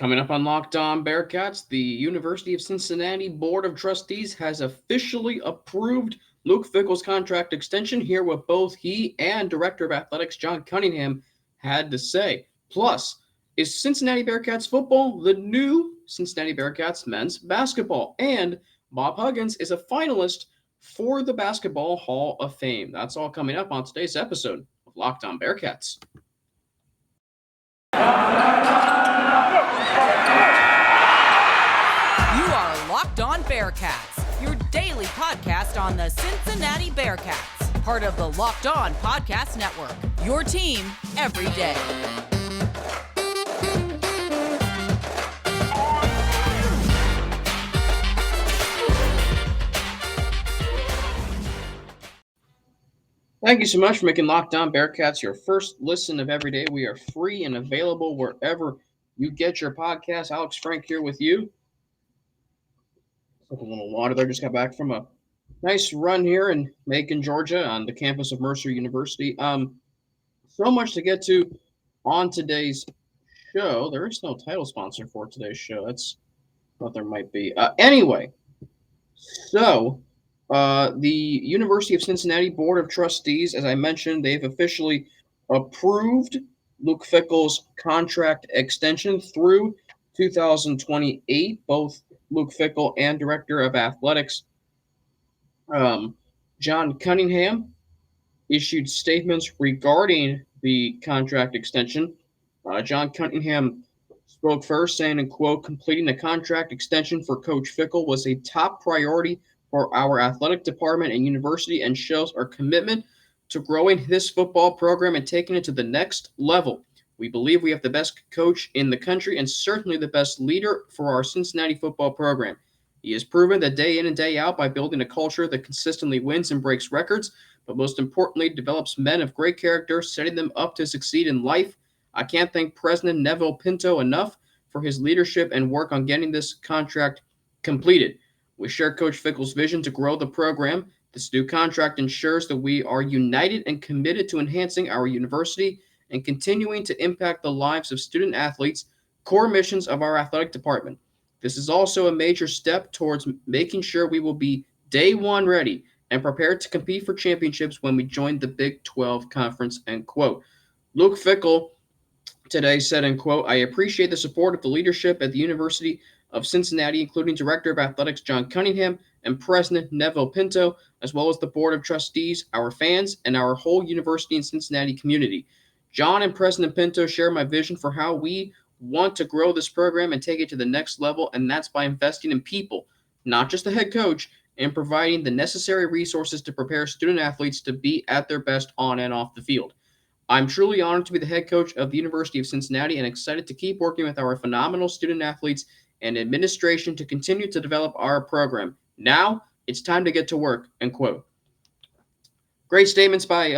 Coming up on Locked On Bearcats, the University of Cincinnati Board of Trustees has officially approved Luke Fickell's contract extension. Hear what both he and Director of Athletics John Cunningham had to say. Plus, is Cincinnati Bearcats football the new Cincinnati Bearcats men's basketball? And Bob Huggins is a finalist for the Basketball Hall of Fame. That's all coming up on today's episode of Locked On Bearcats. Locked On Bearcats, your daily podcast on the Cincinnati Bearcats, part of the Locked On Podcast Network, your team every day. Thank you so much for making Locked On Bearcats your first listen of every day. We are free and available wherever you get your podcast. Alex Frank here with you. A little water there. Just got back from a nice run here in Macon, Georgia, on the campus of Mercer University. So much to get to on today's show. There is no title sponsor for today's show. That's what there might be. Anyway, so the University of Cincinnati Board of Trustees, as I mentioned, they've officially approved Luke Fickell's contract extension through 2028. Both Luke Fickell and Director of Athletics John Cunningham issued statements regarding the contract extension. John Cunningham spoke first, saying, and quote, completing the contract extension for Coach Fickell was a top priority for our athletic department and university and shows our commitment to growing this football program and taking it to the next level. We believe we have the best coach in the country and certainly the best leader for our Cincinnati football program. He has proven that day in and day out by building a culture that consistently wins and breaks records, but most importantly, develops men of great character, setting them up to succeed in life. I can't thank President Neville Pinto enough for his leadership and work on getting this contract completed. We share Coach Fickell's vision to grow the program. This new contract ensures that we are united and committed to enhancing our university and continuing to impact the lives of student athletes, core missions of our athletic department. This is also a major step towards making sure we will be day one ready and prepared to compete for championships when we join the Big 12 Conference, end quote. Luke Fickell today said, end quote, I appreciate the support of the leadership at the University of Cincinnati, including Director of Athletics John Cunningham and President Neville Pinto, as well as the Board of Trustees, our fans, and our whole university and Cincinnati community. John and President Pinto share my vision for how we want to grow this program and take it to the next level, and that's by investing in people, not just the head coach, and providing the necessary resources to prepare student athletes to be at their best on and off the field. I'm truly honored to be the head coach of the University of Cincinnati and excited to keep working with our phenomenal student athletes and administration to continue to develop our program. Now, it's time to get to work, end quote. Great statements by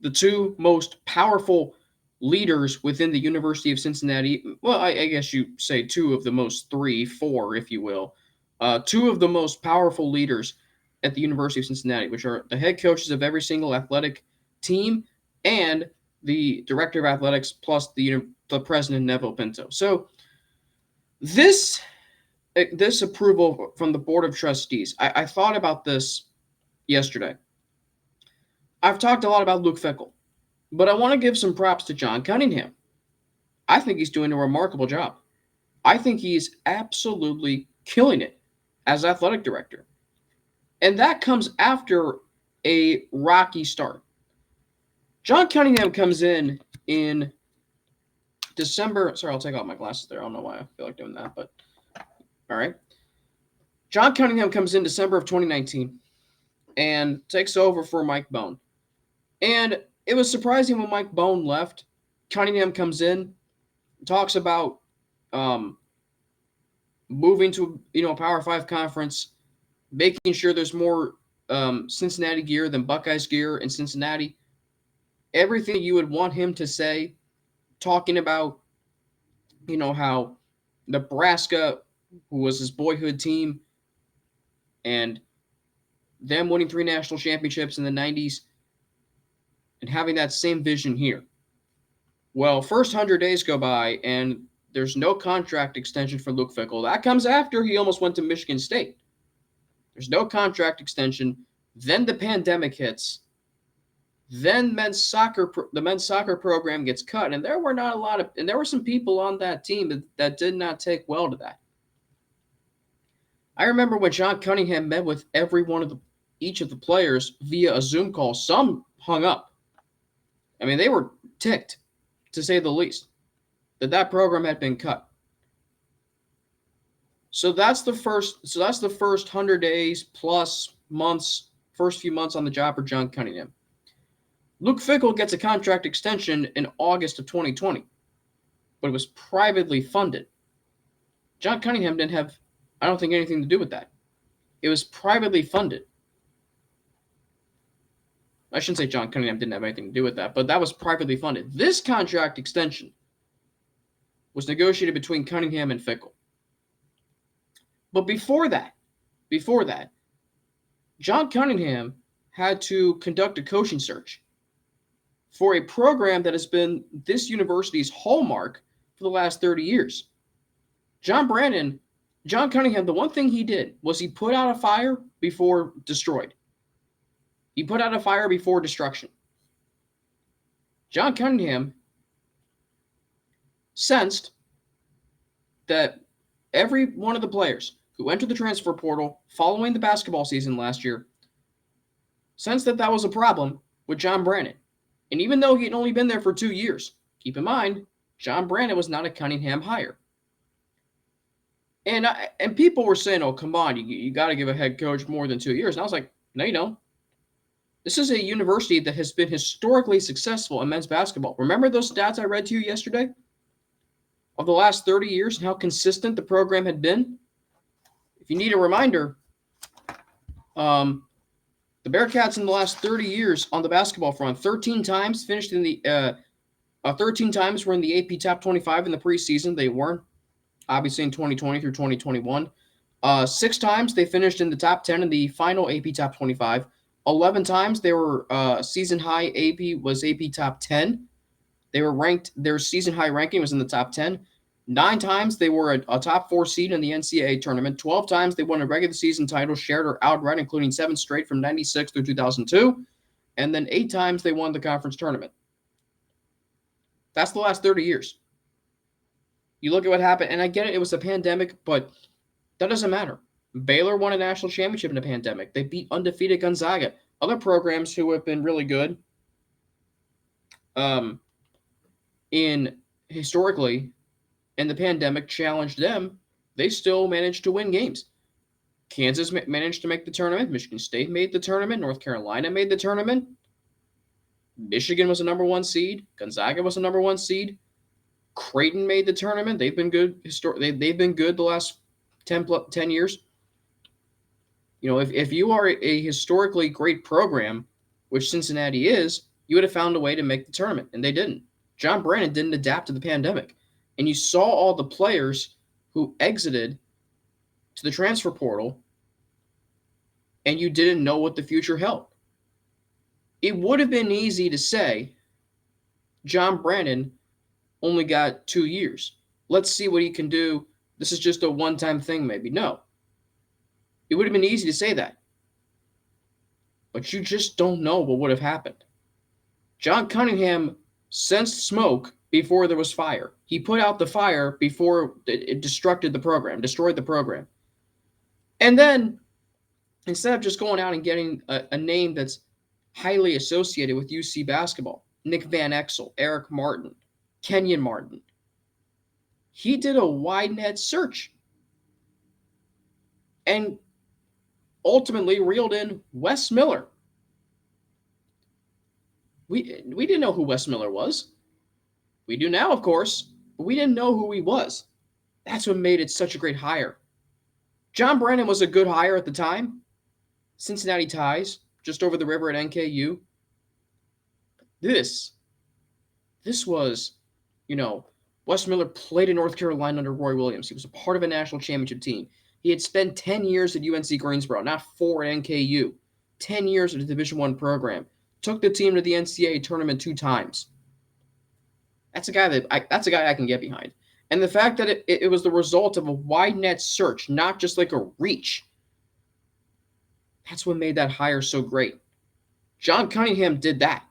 the two most powerful leaders within the University of Cincinnati. Well, I guess you say two of the most four, if you will. Two of the most powerful leaders at the University of Cincinnati, which are the head coaches of every single athletic team and the director of athletics plus the president, Neville Pinto. So this approval from the Board of Trustees, I thought about this yesterday. I've talked a lot about Luke Fickell, but I want to give some props to John Cunningham. I think he's doing a remarkable job. I think he's absolutely killing it as athletic director. And that comes after a rocky start. John Cunningham comes in December. Sorry, I'll take off my glasses there. I don't know why I feel like doing that, but all right. John Cunningham comes in December of 2019 and takes over for Mike Bone. And it was surprising when Mike Bone left. Cunningham comes in, talks about moving to a Power 5 conference, making sure there's more Cincinnati gear than Buckeyes gear in Cincinnati. Everything you would want him to say, talking about, how Nebraska, who was his boyhood team, and them winning 3 national championships in the 90s, and having that same vision here. Well, first 100 days go by, and There's no contract extension for Luke Fickell. That comes after he almost went to Michigan State. There's no contract extension. Then the pandemic hits. Then the men's soccer program gets cut, and there were some people on that team that did not take well to that. I remember when John Cunningham met with each of the players via a Zoom call. Some hung up. I mean, they were ticked, to say the least, that program had been cut. So that's the first 100 days plus months, first few months on the job for John Cunningham. Luke Fickell gets a contract extension in August of 2020, but it was privately funded. John Cunningham didn't have, I don't think, anything to do with that. It was privately funded. I shouldn't say John Cunningham didn't have anything to do with that, but that was privately funded. This contract extension was negotiated between Cunningham and Fickell. But before that, John Cunningham had to conduct a coaching search for a program that has been this university's hallmark for the last 30 years. John Cunningham, the one thing he did was he put out a fire before destroyed. He put out a fire before destruction. John Cunningham sensed that every one of the players who entered the transfer portal following the basketball season last year sensed that was a problem with John Brannon. And even though he had only been there for 2 years, keep in mind, John Brannon was not a Cunningham hire. And people were saying, oh, come on, you got to give a head coach more than 2 years. And I was like, no, you don't. This is a university that has been historically successful in men's basketball. Remember those stats I read to you yesterday? Of the last 30 years and how consistent the program had been? If you need a reminder, the Bearcats in the last 30 years on the basketball front, 13 times finished in the 13 times were in the AP Top 25 in the preseason. They weren't, obviously, in 2020 through 2021. 6 times they finished in the top 10 in the final AP Top 25. 11 times they were season high AP was AP Top 10. They were ranked, their season high ranking was in the top 10. 9 times they were a top 4 seed in the NCAA tournament. 12 times they won a regular season title, shared or outright, including 7 straight from 96 through 2002. And then 8 times they won the conference tournament. That's the last 30 years. You look at what happened, and I get it, it was a pandemic, but that doesn't matter. Baylor won a national championship in a pandemic. They beat undefeated Gonzaga. Other programs who have been really good historically, and the pandemic challenged them, they still managed to win games. Kansas managed to make the tournament. Michigan State made the tournament. North Carolina made the tournament. Michigan was a number 1 seed. Gonzaga was a number 1 seed. Creighton made the tournament. They've been good. They've been good the last 10 years. You know, if you are a historically great program, which Cincinnati is, you would have found a way to make the tournament, and they didn't. John Brannon didn't adapt to the pandemic. And you saw all the players who exited to the transfer portal, and you didn't know what the future held. It would have been easy to say, John Brannon only got 2 years. Let's see what he can do. This is just a one-time thing, maybe. No. It would have been easy to say that. But you just don't know what would have happened. John Cunningham sensed smoke before there was fire. He put out the fire before it destroyed the program. And then, instead of just going out and getting a name that's highly associated with UC basketball, Nick Van Exel, Eric Martin, Kenyon Martin, he did a wide net search and ultimately reeled in Wes Miller. We didn't know who Wes Miller was. We do now, of course, but we didn't know who he was. That's what made it such a great hire. John Brannon was a good hire at the time. Cincinnati ties, just over the river at NKU. This was, Wes Miller played in North Carolina under Roy Williams. He was a part of a national championship team. He had spent 10 years at UNC Greensboro, not 4 at NKU. 10 years at a Division I program. Took the team to the NCAA tournament 2 times. That's a guy I can get behind. And the fact that it was the result of a wide net search, not just like a reach, that's what made that hire so great. John Cunningham did that,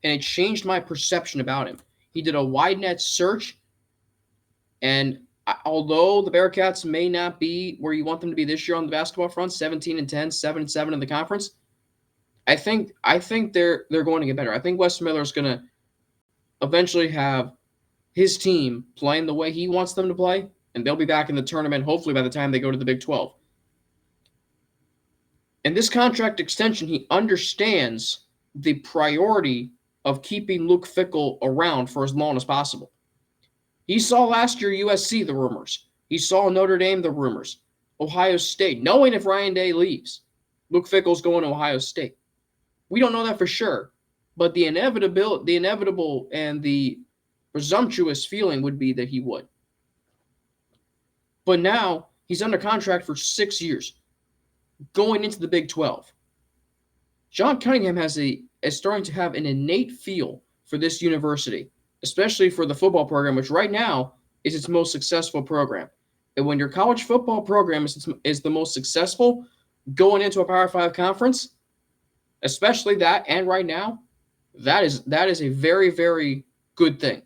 and it changed my perception about him. He did a wide net search, and although the Bearcats may not be where you want them to be this year on the basketball front, 17-10, 7-7 in the conference, I think they're going to get better. I think Wes Miller is going to eventually have his team playing the way he wants them to play, and they'll be back in the tournament hopefully by the time they go to the Big 12. In this contract extension, he understands the priority of keeping Luke Fickell around for as long as possible. He saw last year USC the rumors. He saw Notre Dame the rumors. Ohio State, knowing if Ryan Day leaves, Luke Fickell's going to Ohio State. We don't know that for sure, but the inevitable and the presumptuous feeling would be that he would. But now he's under contract for 6 years, going into the Big 12. John Cunningham is starting to have an innate feel for this university, especially for the football program, which right now is its most successful program. And when your college football program is the most successful going into a Power 5 conference, especially that, and right now, that is a very, very good thing.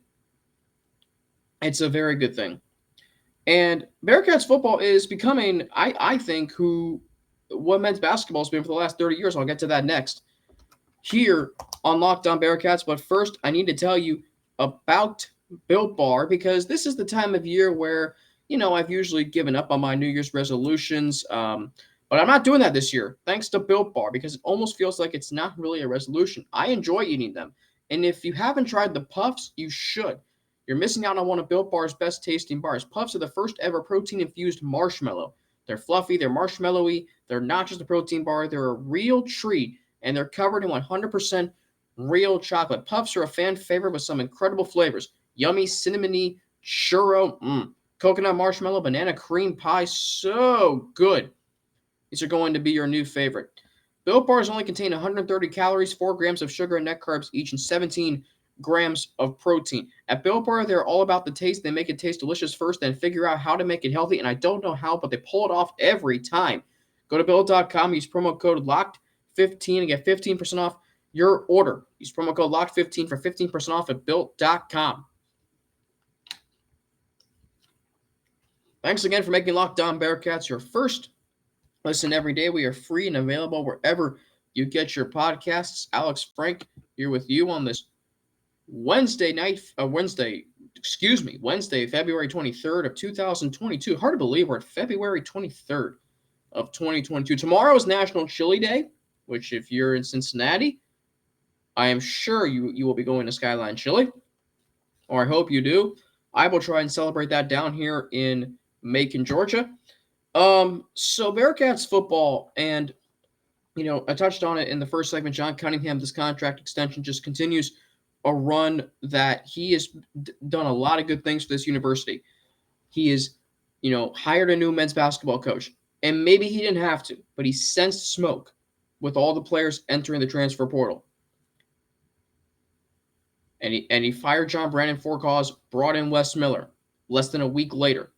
It's a very good thing. And Bearcats football is becoming, I think, what men's basketball has been for the last 30 years. I'll get to that next here on Locked On Bearcats. But first, I need to tell you about Built Bar, because this is the time of year where, I've usually given up on my New Year's resolutions. But I'm not doing that this year, thanks to Built Bar, because it almost feels like it's not really a resolution. I enjoy eating them. And if you haven't tried the Puffs, you should. You're missing out on one of Built Bar's best tasting bars. Puffs are the first ever protein-infused marshmallow. They're fluffy, they're marshmallowy, they're not just a protein bar, they're a real treat, and they're covered in 100% real chocolate. Puffs are a fan favorite with some incredible flavors. Yummy, cinnamony, churro, coconut marshmallow, banana cream pie, so good. These are going to be your new favorite. Built Bars only contain 130 calories, 4 grams of sugar and net carbs each, and 17 grams of protein. At Built Bar, they're all about the taste. They make it taste delicious first, then figure out how to make it healthy. And I don't know how, but they pull it off every time. Go to Built.com, use promo code LOCKED15 and get 15% off your order. Use promo code LOCKED15 for 15% off at Built.com. Thanks again for making Locked On Bearcats your first listen every day. We are free and available wherever you get your podcasts. Alex Frank here with you on this Wednesday, February 23rd of 2022. Hard to believe we're at February 23rd of 2022. Tomorrow is National Chili Day, which if you're in Cincinnati, I am sure you will be going to Skyline Chili, or I hope you do. I will try and celebrate that down here in Macon, Georgia. So Bearcats football, and, I touched on it in the first segment. John Cunningham, this contract extension just continues a run that he has done a lot of good things for this university. He is, hired a new men's basketball coach, and maybe he didn't have to, but he sensed smoke with all the players entering the transfer portal. And he fired John Brandon for cause, brought in Wes Miller less than a week later.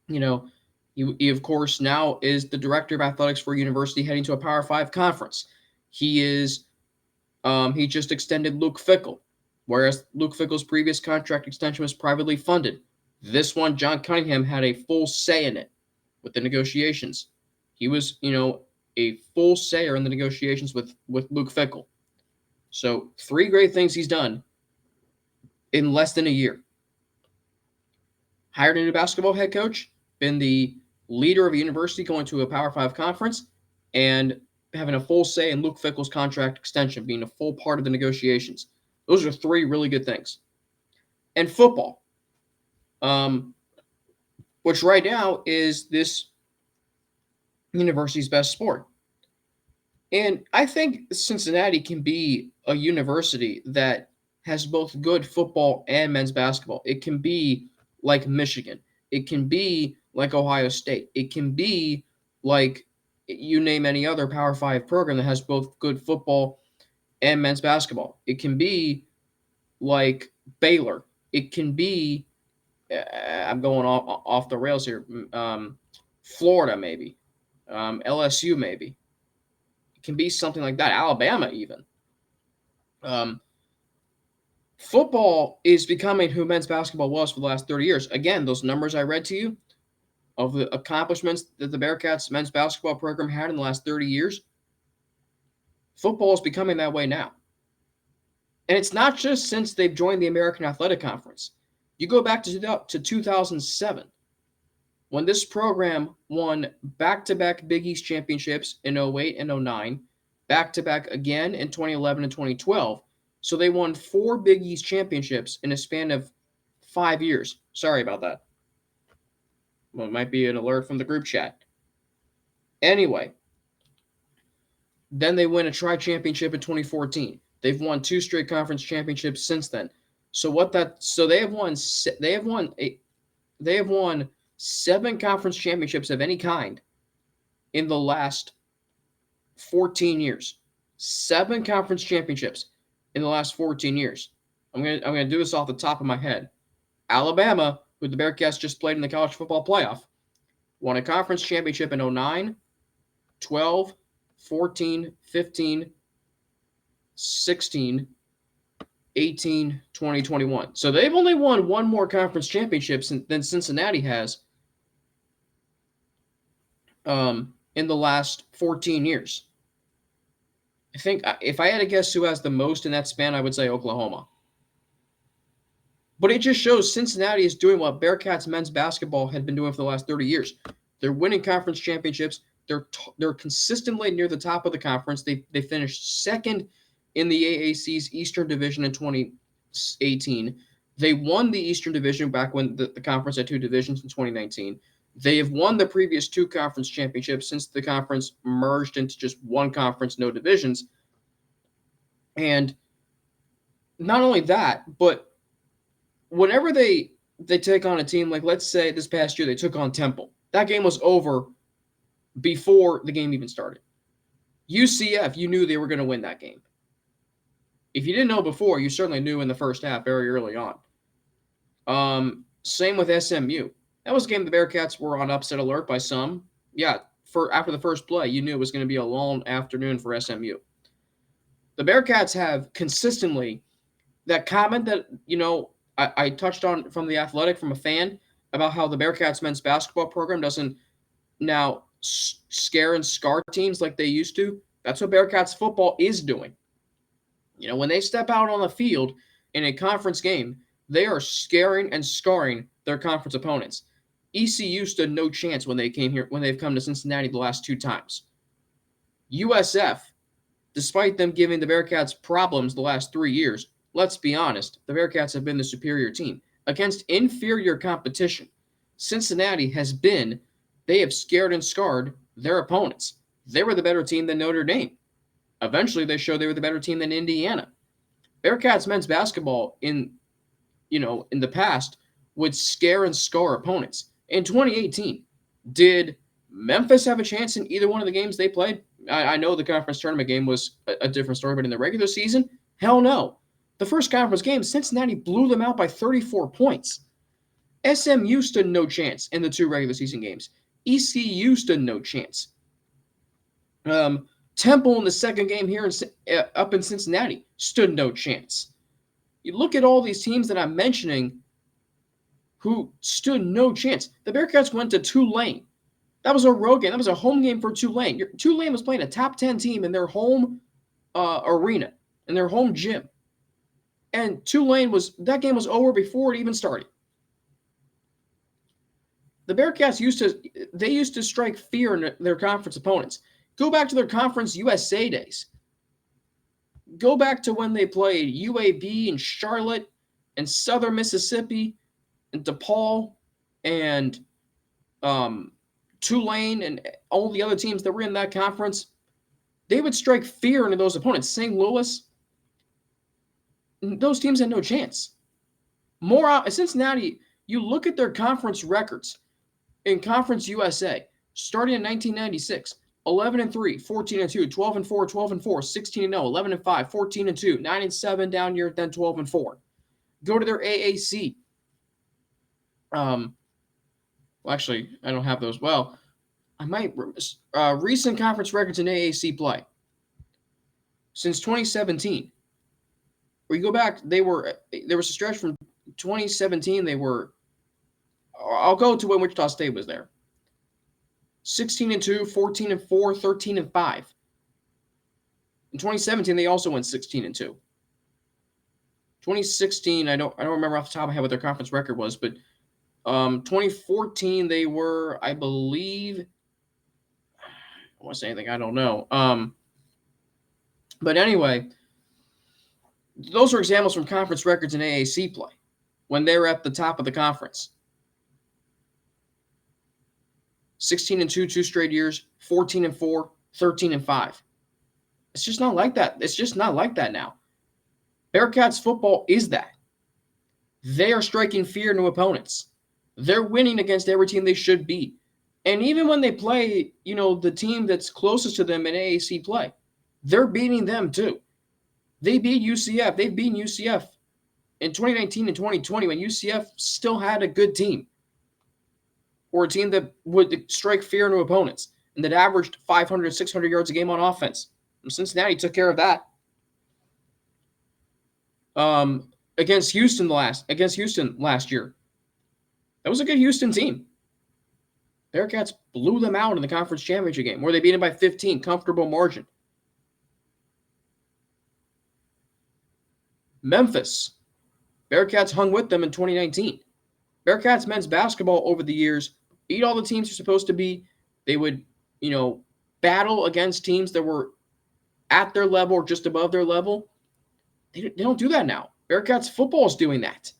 He, of course, now is the director of athletics for a university heading to a Power 5 conference. He just extended Luke Fickell, whereas Luke Fickell's previous contract extension was privately funded. This one, John Cunningham had a full say in it with the negotiations. He was, a full sayer in the negotiations with Luke Fickell. So 3 great things he's done in less than a year. Hired a new basketball head coach, been the leader of a university going to a Power 5 conference, and having a full say in Luke Fickell's contract extension, being a full part of the negotiations. Those are 3 really good things. And football, which right now is this university's best sport. And I think Cincinnati can be a university that has both good football and men's basketball. It can be like Michigan. It can be like Ohio State. It can be like you name any other Power 5 program that has both good football and men's basketball. It can be like Baylor It can be, I'm going off the rails here, Florida maybe, LSU maybe. It can be something like that, Alabama even. Football is becoming who men's basketball was for the last 30 years. Again, those numbers I read to you of the accomplishments that the Bearcats men's basketball program had in the last 30 years, football is becoming that way now. And it's not just since they've joined the American Athletic Conference. You go back to 2007, when this program won back-to-back Big East championships in 08 and 09, back-to-back again in 2011 and 2012. So they won 4 Big East championships in a span of 5 years. Sorry about that. Well, it might be an alert from the group chat. Anyway, then they win a tri-championship in 2014. They've won 2 straight conference championships since then. So they have won 7 conference championships of any kind in the last 14 years. 7 conference championships in the last 14 years. I'm gonna do this off the top of my head. Alabama, who the Bearcats just played in the college football playoff, won a conference championship in 09, 12, 14, 15, 16, 18, 20, 21. So they've only won 1 more conference championship than Cincinnati has in the last 14 years. I think if I had to guess who has the most in that span, I would say Oklahoma. But it just shows Cincinnati is doing what Bearcats men's basketball had been doing for the last 30 years. They're winning conference championships. They're consistently near the top of the conference. They finished second in the AAC's Eastern Division in 2018. They won the Eastern Division back when the conference had 2 divisions in 2019. They have won the previous 2 conference championships since the conference merged into just 1 conference, no divisions. And not only that, but whenever they take on a team, like let's say this past year they took on Temple. That game was over before the game even started. UCF, you knew they were going to win that game. If you didn't know before, you certainly knew in the first half very early on. Same with SMU. That was a game the Bearcats were on upset alert by some. Yeah, after the first play, you knew it was going to be a long afternoon for SMU. The Bearcats have consistently, that comment that, I touched on from The Athletic, from a fan, about how the Bearcats men's basketball program doesn't now scare and scar teams like they used to. That's what Bearcats football is doing. When they step out on the field in a conference game, they are scaring and scarring their conference opponents. ECU stood no chance when they've come to Cincinnati the last 2 times. USF, despite them giving the Bearcats problems the last 3 years, let's be honest, the Bearcats have been the superior team. Against inferior competition, Cincinnati they have scared and scarred their opponents. They were the better team than Notre Dame. Eventually, they showed they were the better team than Indiana. Bearcats men's basketball in the past would scare and scar opponents. In 2018, did Memphis have a chance in either one of the games they played? I know the conference tournament game was a different story, but in the regular season, hell no. The first conference game, Cincinnati blew them out by 34 points. SMU stood no chance in the 2 regular season games. ECU stood no chance. Temple in the second game here up in Cincinnati stood no chance. You look at all these teams that I'm mentioning who stood no chance. The Bearcats went to Tulane. That was a road game. That was a home game for Tulane. Tulane was playing a top 10 team in their home arena, in their home gym. And that game was over before it even started. The Bearcats used to strike fear in their conference opponents. Go back to their Conference USA days. Go back to when they played UAB and Charlotte and Southern Mississippi and DePaul and Tulane and all the other teams that were in that conference. They would strike fear into those opponents. St. Louis, those teams had no chance. Cincinnati, you look at their conference records in Conference USA, starting in 1996, 11-3, 14-2, 12-4, 12-4, 16-0, 11-5, 14-2, 9-7 down year, then 12-4. Go to their AAC. Well, actually, I don't have those. Well, I might. Recent conference records in AAC play since 2017. Where you go back, there was a stretch from 2017. I'll go to when Wichita State was there. 16-2, 14-4, 13-5. In 2017, they also went 16-2. 2016, I don't remember off the top of my head what their conference record was, but 2014 they were, I believe, I want to say anything, I don't know. But anyway, those are examples from conference records in AAC play when they were at the top of the conference. 16-2, 2 straight years, 14-4, 13-5. It's just not like that. It's just not like that now. Bearcats football is that. They are striking fear into opponents. They're winning against every team they should beat. And even when they play, the team that's closest to them in AAC play, they're beating them too. They beat UCF. They've beaten UCF in 2019 and 2020 when UCF still had a good team. Or a team that would strike fear into opponents and that averaged 500, 600 yards a game on offense. And Cincinnati took care of that. Against Houston last year. That was a good Houston team. Bearcats blew them out in the conference championship game where they beat them by 15, comfortable margin. Memphis. Bearcats hung with them in 2019. Bearcats men's basketball over the years beat all the teams they're supposed to be. They would, battle against teams that were at their level or just above their level. They don't do that now. Bearcats football is doing that.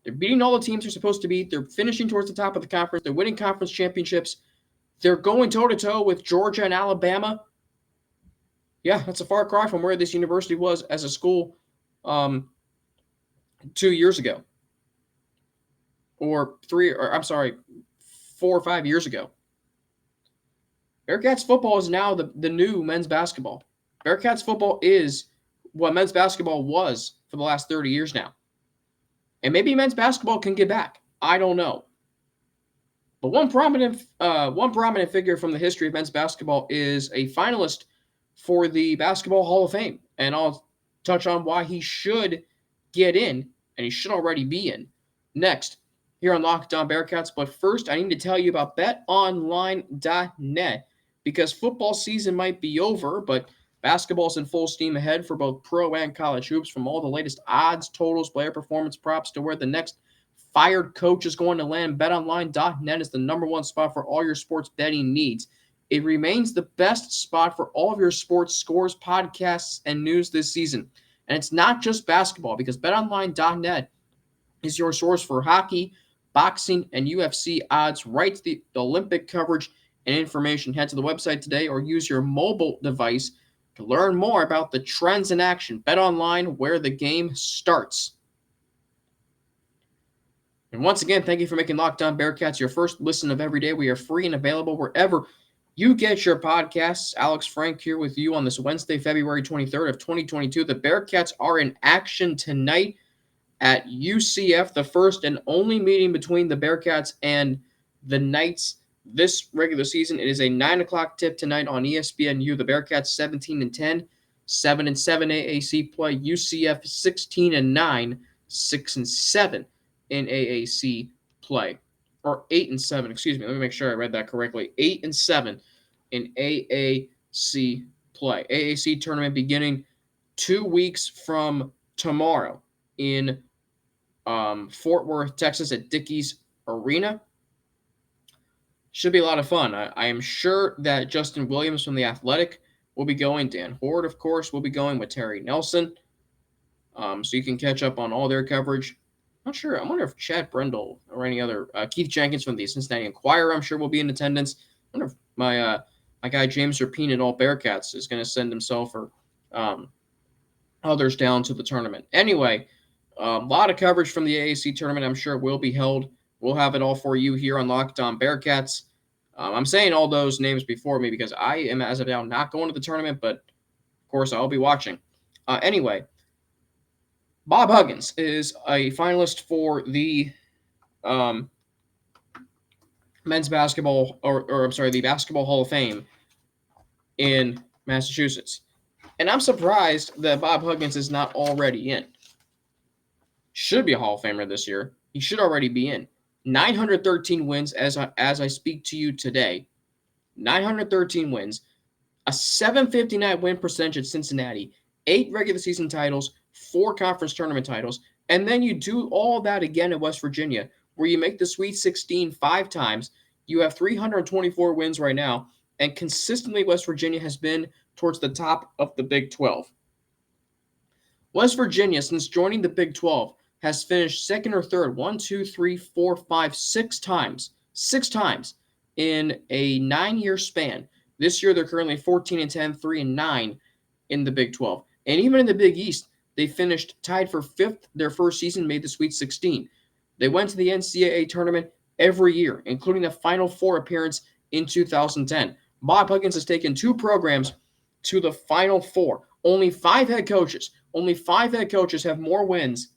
They're beating all the teams they're supposed to beat. They're finishing towards the top of the conference. They're winning conference championships. They're going toe-to-toe with Georgia and Alabama. Yeah, that's a far cry from where this university was as a school 2 years ago. 4 or 5 years ago. Bearcats football is now the new men's basketball. Bearcats football is what men's basketball was for the last 30 years now. And maybe men's basketball can get back. I don't know. But one prominent figure from the history of men's basketball is a finalist for the Basketball Hall of Fame. And I'll touch on why he should get in, and he should already be in, next here on Locked On Bearcats. But first, I need to tell you about BetOnline.net because football season might be over, but basketball's in full steam ahead for both pro and college hoops. From all the latest odds, totals, player performance props to where the next fired coach is going to land, BetOnline.net is the number one spot for all your sports betting needs. It remains the best spot for all of your sports scores, podcasts, and news this season. And it's not just basketball because BetOnline.net is your source for hockey, boxing, and UFC odds, right to the Olympic coverage and information. Head to the website today or use your mobile device to learn more about the trends in action. BetOnline, where the game starts. And once again, thank you for making Locked On Bearcats your first listen of every day. We are free and available wherever you get your podcasts. Alex Frank here with you on this Wednesday, February 23rd of 2022. The Bearcats are in action tonight at UCF, the first and only meeting between the Bearcats and the Knights this regular season. It is a 9 o'clock tip tonight on ESPNU. The Bearcats 17-10, 7-7 AAC play. UCF 16-9, 6-7 in AAC play. Or 8-7, excuse me. Let me make sure I read that correctly. 8-7 in AAC play. AAC tournament beginning 2 weeks from tomorrow in Fort Worth, Texas at Dickies Arena. Should be a lot of fun. I am sure that Justin Williams from The Athletic will be going. Dan Horde, of course, will be going with Terry Nelson. So you can catch up on all their coverage. Not sure. I wonder if Chad Brendel or any other Keith Jenkins from the Cincinnati Enquirer, I'm sure, will be in attendance. I wonder if my guy James Rapine at All Bearcats is going to send himself or others down to the tournament. Anyway, a lot of coverage from the AAC tournament. I'm sure will be held. We'll have it all for you here on Locked On Bearcats. I'm saying all those names before me because I am, as of now, not going to the tournament, but of course I'll be watching. Anyway, Bob Huggins is a finalist for the um, men's basketball, or I'm sorry, the Basketball Hall of Fame in Massachusetts. And I'm surprised that Bob Huggins is not already in. Should be a Hall of Famer this year. He should already be in. 913 wins as I speak to you today. 913 wins, a 759 win percentage at Cincinnati, 8 regular season titles, 4 conference tournament titles, and then you do all that again at West Virginia, where you make the Sweet 16 5 times. You have 324 wins right now, and consistently West Virginia has been towards the top of the Big 12. West Virginia, since joining the Big 12, has finished second or third 6 times. 6 times in a 9-year span. This year, they're currently 14-10, 3-9 in the Big 12. And even in the Big East, they finished tied for 5th their first season, made the Sweet 16. They went to the NCAA tournament every year, including the Final Four appearance in 2010. Bob Huggins has taken 2 programs to the Final Four. Only 5 head coaches have more wins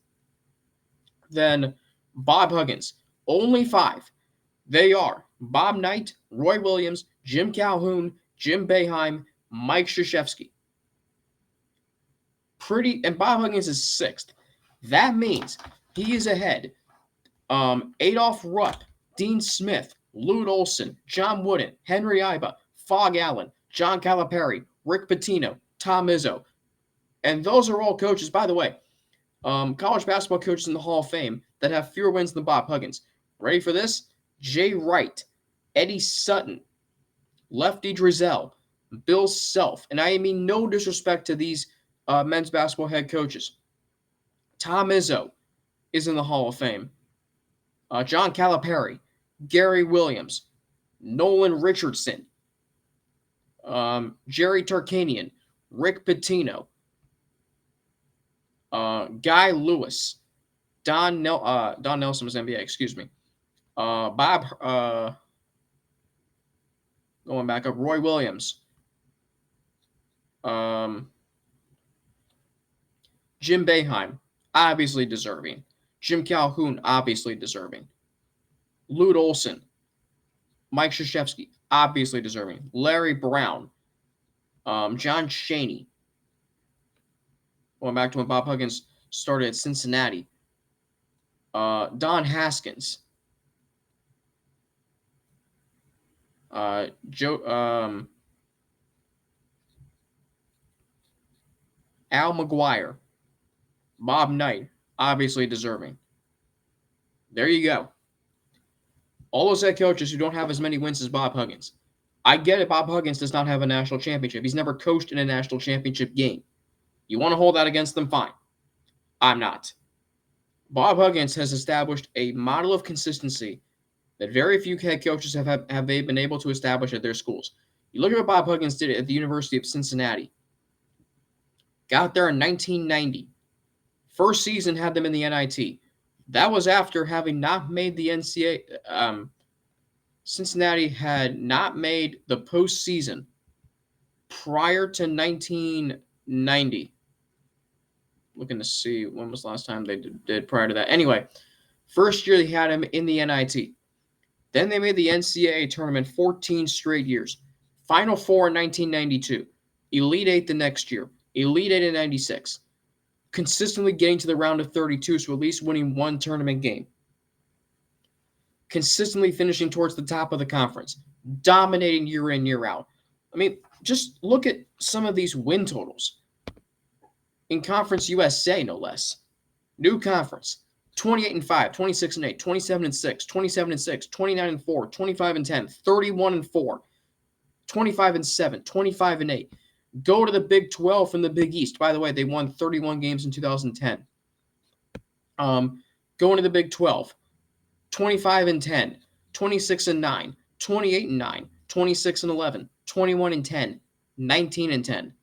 than Bob Huggins. Only 5. They are Bob Knight, Roy Williams, Jim Calhoun, Jim Boeheim, Mike Krzyzewski. And Bob Huggins is 6th. That means he is ahead. Adolph Rupp, Dean Smith, Lute Olson, John Wooden, Henry Iba, Fog Allen, John Calipari, Rick Pitino, Tom Izzo. And those are all coaches, by the way, college basketball coaches in the Hall of Fame that have fewer wins than Bob Huggins. Ready for this? Jay Wright, Eddie Sutton, Lefty Drizel, Bill Self. And I mean no disrespect to these men's basketball head coaches. Tom Izzo is in the Hall of Fame. John Calipari, Gary Williams, Nolan Richardson, Jerry Tarkanian, Rick Pitino, Guy Lewis, Don Nelson was NBA, excuse me. Bob, going back up, Roy Williams, Jim Boeheim, obviously deserving. Jim Calhoun, obviously deserving. Lute Olson, Mike Krzyzewski, obviously deserving. Larry Brown, John Chaney, going back to when Bob Huggins started at Cincinnati. Don Haskins, Al McGuire, Bob Knight, obviously deserving. There you go. All those head coaches who don't have as many wins as Bob Huggins. I get it, Bob Huggins does not have a national championship. He's never coached in a national championship game. You want to hold that against them? Fine. I'm not. Bob Huggins has established a model of consistency that very few head coaches have been able to establish at their schools. You look at what Bob Huggins did at the University of Cincinnati. Got there in 1990. First season had them in the NIT. That was after having not made the NCAA. Cincinnati had not made the postseason prior to 1990. Looking to see when was the last time they did prior to that. Anyway, first year they had him in the NIT. Then they made the NCAA tournament 14 straight years. Final Four in 1992. Elite Eight the next year. Elite Eight in 96. Consistently getting to the round of 32, so at least winning one tournament game. Consistently finishing towards the top of the conference. Dominating year in, year out. I mean, just look at some of these win totals. In Conference USA, no less. New conference. 28-5, 26-8, 27-6, 27-6, 29-4, 25-10, 31-4, 25-7, 25-8. Go to the Big 12 from the Big East. By the way, they won 31 games in 2010. Going to the Big 12. 25-10, 26-9, 28-9, 26-11, 21-10, 19-10.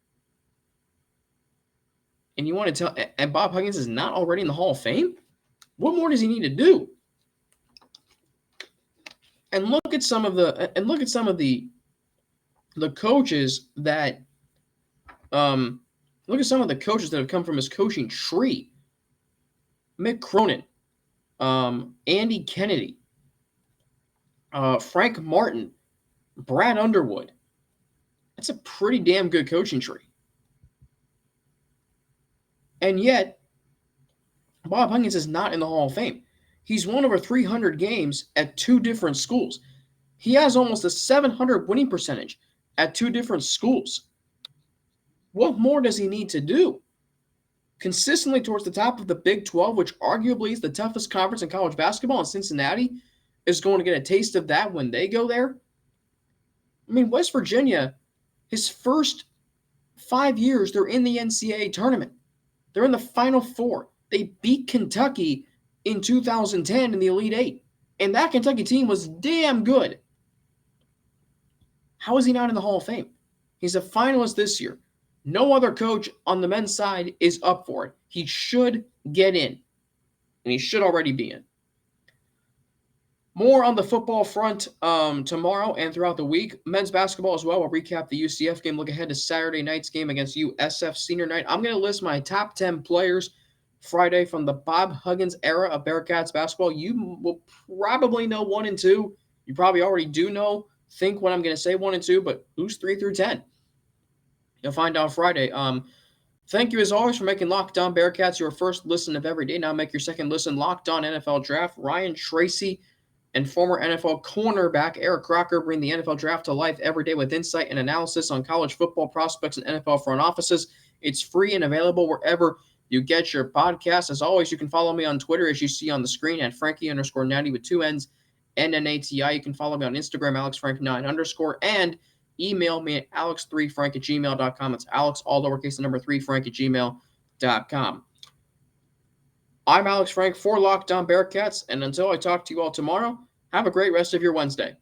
And you want to tell, and Bob Huggins is not already in the Hall of Fame? What more does he need to do? And look at some of the coaches that look at some of the coaches that have come from his coaching tree. Mick Cronin, Andy Kennedy, Frank Martin, Brad Underwood. That's a pretty damn good coaching tree. And yet, Bob Huggins is not in the Hall of Fame. He's won over 300 games at two different schools. He has almost a 700 winning percentage at two different schools. What more does he need to do? Consistently towards the top of the Big 12, which arguably is the toughest conference in college basketball, and Cincinnati is going to get a taste of that when they go there. I mean, West Virginia, his first 5 years, they're in the NCAA tournament. They're in the Final Four. They beat Kentucky in 2010 in the Elite Eight. And that Kentucky team was damn good. How is he not in the Hall of Fame? He's a finalist this year. No other coach on the men's side is up for it. He should get in. And he should already be in. More on the football front tomorrow and throughout the week. Men's basketball as well. We'll recap the UCF game. Look ahead to Saturday night's game against USF senior night. I'm going to list my top 10 players Friday from the Bob Huggins era of Bearcats basketball. You will probably know 1 and 2. You probably already do think what I'm going to say 1 and 2, but who's 3 through 10? You'll find out Friday. Thank you as always for making Locked On Bearcats your first listen of every day. Now make your second listen Locked On NFL Draft. Ryan Tracy and former NFL cornerback Eric Crocker bring the NFL Draft to life every day with insight and analysis on college football prospects and NFL front offices. It's free and available wherever you get your podcast. As always, you can follow me on Twitter as you see on the screen at Frankie_Natty with 2 N's and NATI. You can follow me on Instagram, AlexFrank9_, and email me at alex3frank@gmail.com. It's Alex, all lowercase, the number 3, frank@gmail.com. I'm Alex Frank for Locked On Bearcats, and until I talk to you all tomorrow, have a great rest of your Wednesday.